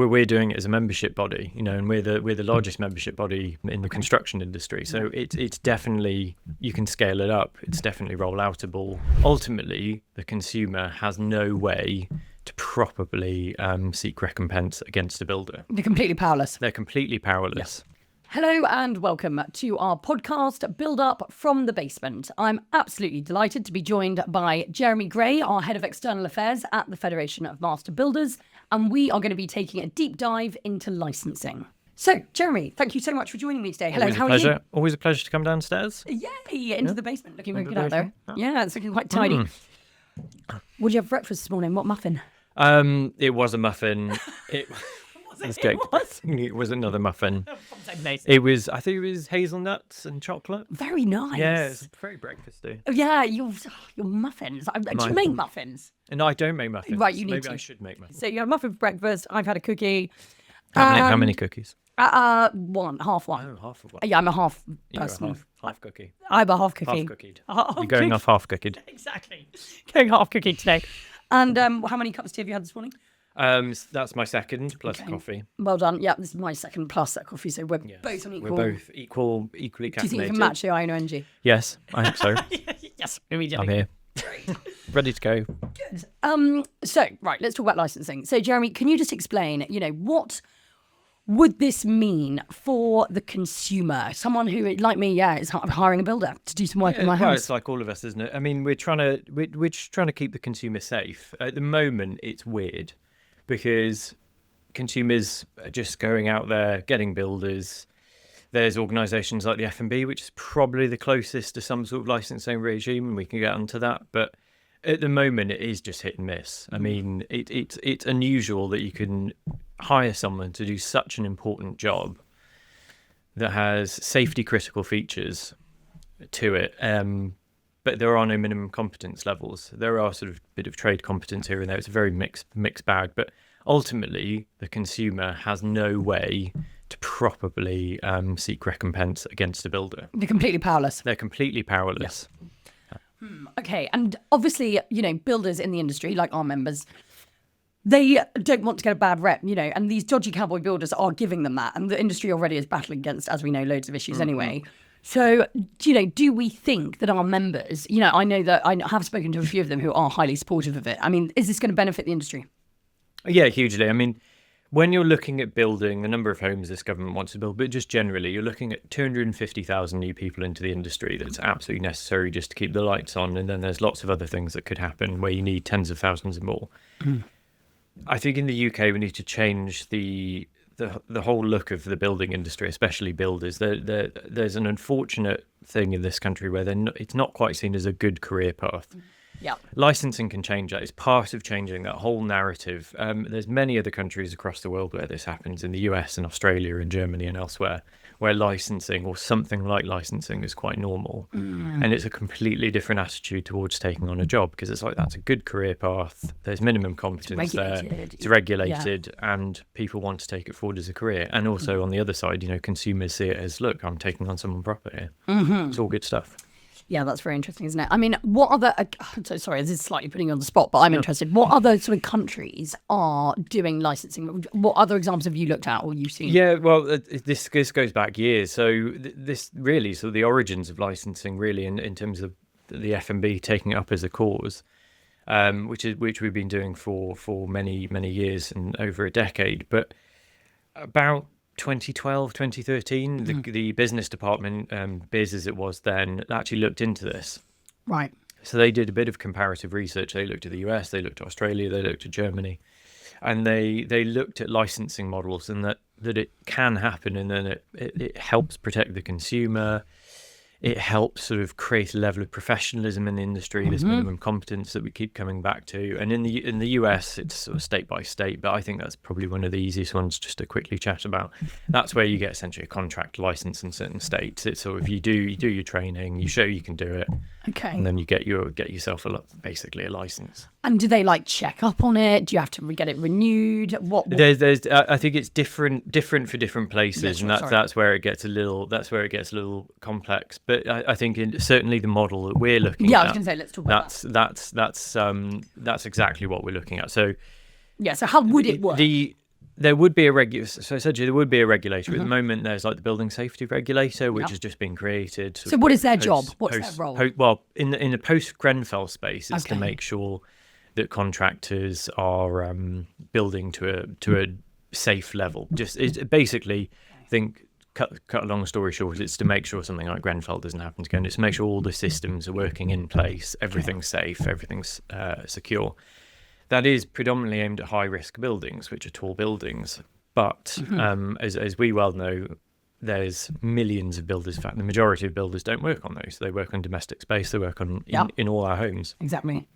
we're doing it as a membership body, and we're the largest membership body in the construction industry. So it's definitely, you can scale it up. It's definitely roll-outable. Ultimately, the consumer has no way to properly seek recompense against a builder. They're completely powerless. They're completely powerless. Yeah. Hello and welcome to our podcast, Build Up from the Basement. I'm absolutely delighted to be joined by Jeremy Gray, our Head of External Affairs at the Federation of Master Builders, and we are going to be taking a deep dive into licensing. So, Jeremy, thank you so much for joining me today. Hello, how are you? Always a pleasure to come downstairs. Yay, into the basement. Looking very good out there. Yeah, it's looking quite tidy. What did you have for breakfast this morning? What muffin? It was a muffin. It was another muffin. I think it was hazelnuts and chocolate. Very nice. Yeah, it's very breakfasty. Oh, yeah, your muffins. Do you make muffins? No, I don't make muffins. Right, you need Maybe to. I should make muffins. So you had a muffin for breakfast. I've had a cookie. How many cookies? Half one. Oh, half of one. Yeah, I'm a half You're person. half cookie. I'm a half cookie. Half cookied. You're going off half cookied. Exactly. Going half cookie today. And how many cups of tea have you had this morning? That's my second plus coffee. Well done. Yeah, this is my second plus that coffee. So we're both on equal. We're both equally caffeinated. Do you think you can match the iron energy? Yes, I hope so. Yes, immediately. I'm here. Ready to go. Good. So, right, let's talk about licensing. So, Jeremy, can you just explain, what would this mean for the consumer? Someone who, like me, is hiring a builder to do some work in my house. Well, it's like all of us, isn't it? I mean, we're just trying to keep the consumer safe. At the moment, it's weird because consumers are just going out there, getting builders. There's organisations like the F&B, which is probably the closest to some sort of licensing regime, and we can get onto that. But at the moment, it is just hit and miss. I mean, it's unusual that you can hire someone to do such an important job that has safety critical features to it, but there are no minimum competence levels. There are sort of a bit of trade competence here and there. It's a very mixed bag, but ultimately the consumer has no way to properly seek recompense against a builder. They're completely powerless. They're completely powerless. Yeah. Okay, and obviously, builders in the industry, like our members, they don't want to get a bad rep, and these dodgy cowboy builders are giving them that, and the industry already is battling against, as we know, loads of issues anyway. So, do we think that our members, I know that I have spoken to a few of them who are highly supportive of it. I mean, is this going to benefit the industry? Yeah, hugely. I mean, when you're looking at building the number of homes this government wants to build, but just generally, you're looking at 250,000 new people into the industry. That's absolutely necessary just to keep the lights on. And then there's lots of other things that could happen where you need tens of thousands more. I think in the UK, we need to change the whole look of the building industry, especially builders. There's an unfortunate thing in this country where it's not quite seen as a good career path. Yeah. Licensing can change that. It's part of changing that whole narrative. There's many other countries across the world where this happens, in the US and Australia and Germany and elsewhere, where licensing or something like licensing is quite normal. And it's a completely different attitude towards taking on a job, because it's like, that's a good career path. There's minimum competence there. It's regulated and people want to take it forward as a career. And also on the other side, consumers see it as, look, I'm taking on someone proper here. It's all good stuff. Yeah, that's very interesting, isn't it? I mean, what other... so sorry, this is slightly putting you on the spot, but I'm interested. What other sort of countries are doing licensing? What other examples have you looked at or you've seen? Yeah, well, this goes back years. So this really, so the origins of licensing really in terms of the F&B taking it up as a cause, which we've been doing for many, many years and over a decade. But about 2012, 2013, the business department, biz as it was then, actually looked into this. Right. So they did a bit of comparative research. They looked at the US, they looked at Australia, they looked at Germany, and they looked at licensing models, and that it can happen, and then it helps protect the consumer. It helps sort of create a level of professionalism in the industry, this minimum competence that we keep coming back to. And in the US, it's sort of state by state, but I think that's probably one of the easiest ones just to quickly chat about. That's where you get essentially a contract license in certain states. It's sort of you do your training, you show you can do it, okay, and then you get yourself basically a license. And do they check up on it? Do you have to get it renewed? What? There's I think it's different for different places, and that's where it gets a little complex. But I think certainly the model that we're looking at. Yeah, I was going to say, let's talk about that. That's exactly what we're looking at. So yeah. So how would it work? There would be so essentially there would be a regulator. At the moment, there's like the building safety regulator, which has just been created. So what is their job? What's their role? Well, in the post Grenfell space, it's to Okay. make sure that contractors are building to a safe level. Just it's basically, I think, cut a long story short, it's to make sure something like Grenfell doesn't happen again. It's to make sure all the systems are working in place, everything's safe, everything's secure. That is predominantly aimed at high-risk buildings, which are tall buildings. But as we well know, there's millions of builders. In fact, the majority of builders don't work on those. They work on domestic space. They work on in all our homes. Exactly.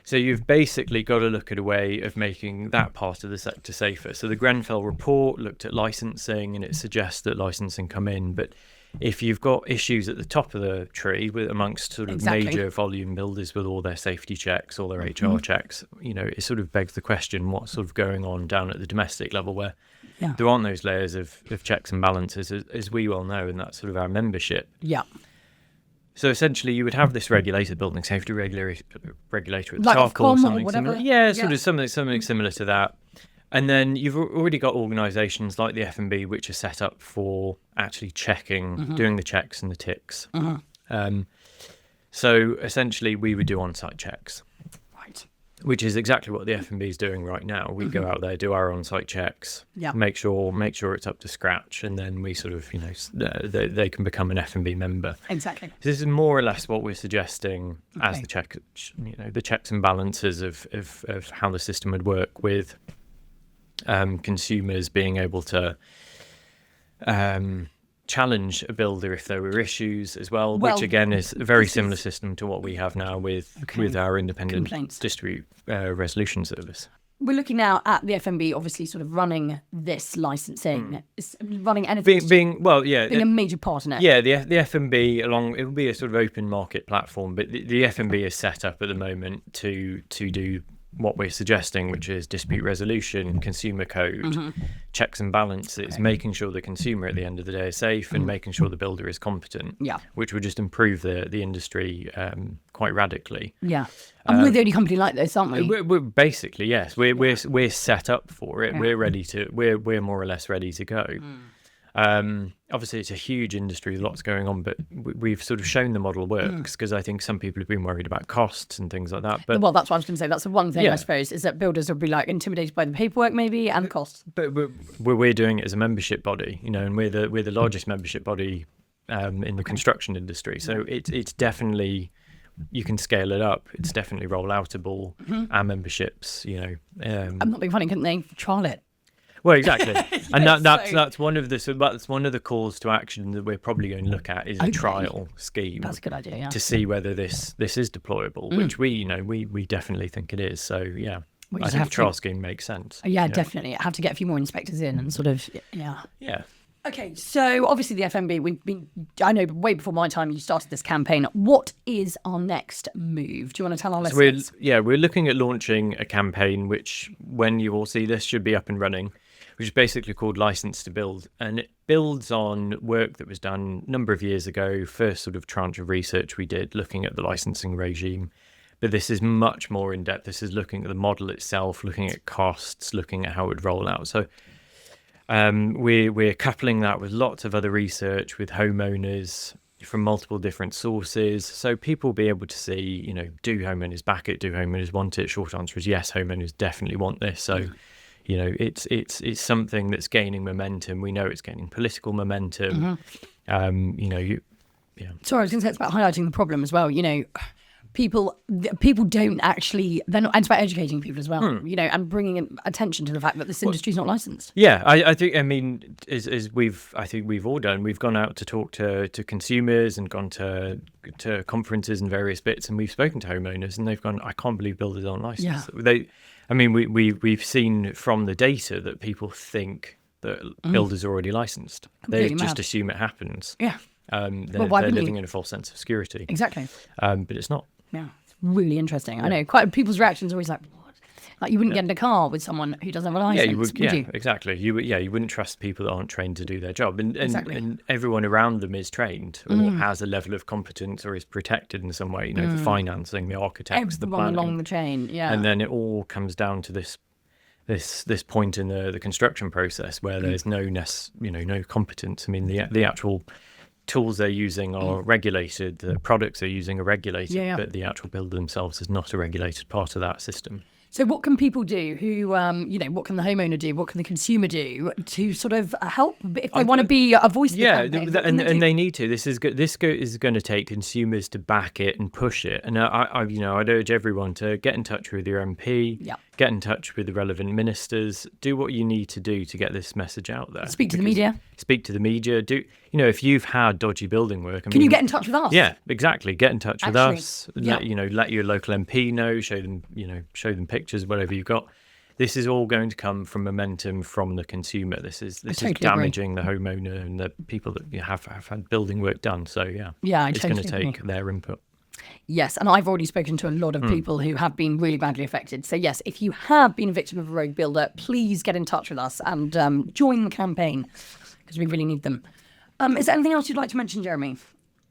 So you've basically got to look at a way of making that part of the sector safer. So the Grenfell report looked at licensing, and it suggests that licensing come in. But if you've got issues at the top of the tree with amongst sort of major volume builders with all their safety checks, all their HR checks, it sort of begs the question, what's sort of going on down at the domestic level where there aren't those layers of checks and balances, as we well know, and that's sort of our membership. Yeah. So essentially, you would have this regulator, building safety regulator at the Like top, or Ofcom or something whatever? similar. Yeah, sort of something similar to that. And then you've already got organisations like the F&B, which are set up for actually checking, doing the checks and the ticks. So essentially, we would do on-site checks, Right. which is exactly what the F&B is doing right now. We go out there, do our on-site checks, make sure it's up to scratch, and then we sort of, they can become an F&B member. Exactly. So this is more or less what we're suggesting as the the checks and balances of how the system would work with consumers being able to challenge a builder if there were issues as well, which again is a very similar system to what we have now with our independent dispute resolution service. We're looking now at the FMB, obviously, sort of running this licensing, running anything, being a major part in it. Yeah, the F&B it will be a sort of open market platform, but the F&B is set up at the moment to do what we're suggesting, which is dispute resolution, consumer code, checks and balances, making sure the consumer at the end of the day is safe and making sure the builder is competent, which would just improve the industry quite radically. Yeah. And we're the only company like this, aren't we? We're basically, yes. We're set up for it. We're ready to. We're more or less ready to go. Obviously, it's a huge industry. There's lots going on, but we've sort of shown the model works because I think some people have been worried about costs and things like that. But well, that's what I was going to say. That's the one thing I suppose is that builders will be like intimidated by the paperwork, maybe, and the costs. But we're doing it as a membership body, and we're the largest membership body in the construction industry. So it's definitely. You can scale it up. It's definitely roll-outable. Our memberships, I'm not being funny, couldn't they trial it? Well, exactly, and that's one of the calls to action that we're probably going to look at is a trial scheme. That's a good idea, yeah. To see whether this is deployable, which we definitely think it is. So yeah, I think the trial scheme makes sense. Yeah, definitely. I have to get a few more inspectors in and sort of Yeah. Okay, so obviously the FMB, I know way before my time you started this campaign. What is our next move? Do you want to tell our listeners? We're looking at launching a campaign which, when you all see this, should be up and running, which is basically called License to Build. And it builds on work that was done a number of years ago, first sort of tranche of research we did looking at the licensing regime. But this is much more in depth. This is looking at the model itself, looking at costs, looking at how it would roll out. So we're coupling that with lots of other research with homeowners from multiple different sources, so people will be able to see, do homeowners back it, do homeowners want it? Short answer is yes, homeowners definitely want this. So, it's something that's gaining momentum. We know it's gaining political momentum. Sorry, I was going to say it's about highlighting the problem as well. People don't actually, they're not, and it's about educating people as well, and bringing in attention to the fact that this industry is not licensed. Yeah, I think, as we've all done, we've gone out to talk to consumers and gone to conferences and various bits, and we've spoken to homeowners and they've gone, I can't believe builders aren't licensed. We've seen from the data that people think that builders are already licensed. They just assume it happens. Yeah. They're living in a false sense of security. Exactly. But it's not. Yeah, it's really interesting. I know quite people's reactions are always like, what? Like you wouldn't get in a car with someone who doesn't have a license. Would you? Exactly. You wouldn't trust people that aren't trained to do their job, and everyone around them is trained or has a level of competence or is protected in some way. The financing, the architects, the planning, along the chain. Yeah, and then it all comes down to this this point in the construction process where there's no competence. I mean, the actual tools they're using are regulated, the products they're using are regulated, but the actual builder themselves is not a regulated part of that system. So what can people do who, what can the homeowner do? What can the consumer do to sort of help if they want to be a voice of the campaign? And they need to. This is going to take consumers to back it and push it. And I'd urge everyone to get in touch with your MP, get in touch with the relevant ministers, do what you need to do to get this message out there. Speak to the media. Speak to the media. If you've had dodgy building work, can you get in touch with us? Yeah, exactly. Get in touch with us. Let your local MP know. Show them pictures, whatever you've got. This is all going to come from momentum from the consumer. This is damaging the homeowner and the people that have had building work done. So it's going to take their input. Yes, and I've already spoken to a lot of people who have been really badly affected. So yes, if you have been a victim of a rogue builder, please get in touch with us and join the campaign because we really need them. Is there anything else you'd like to mention, Jeremy?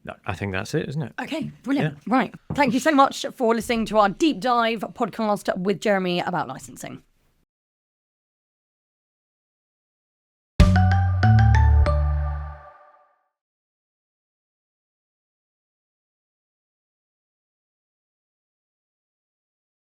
No, I think that's it, isn't it? Okay, brilliant. Yeah. Right. Thank you so much for listening to our deep dive podcast with Jeremy about licensing.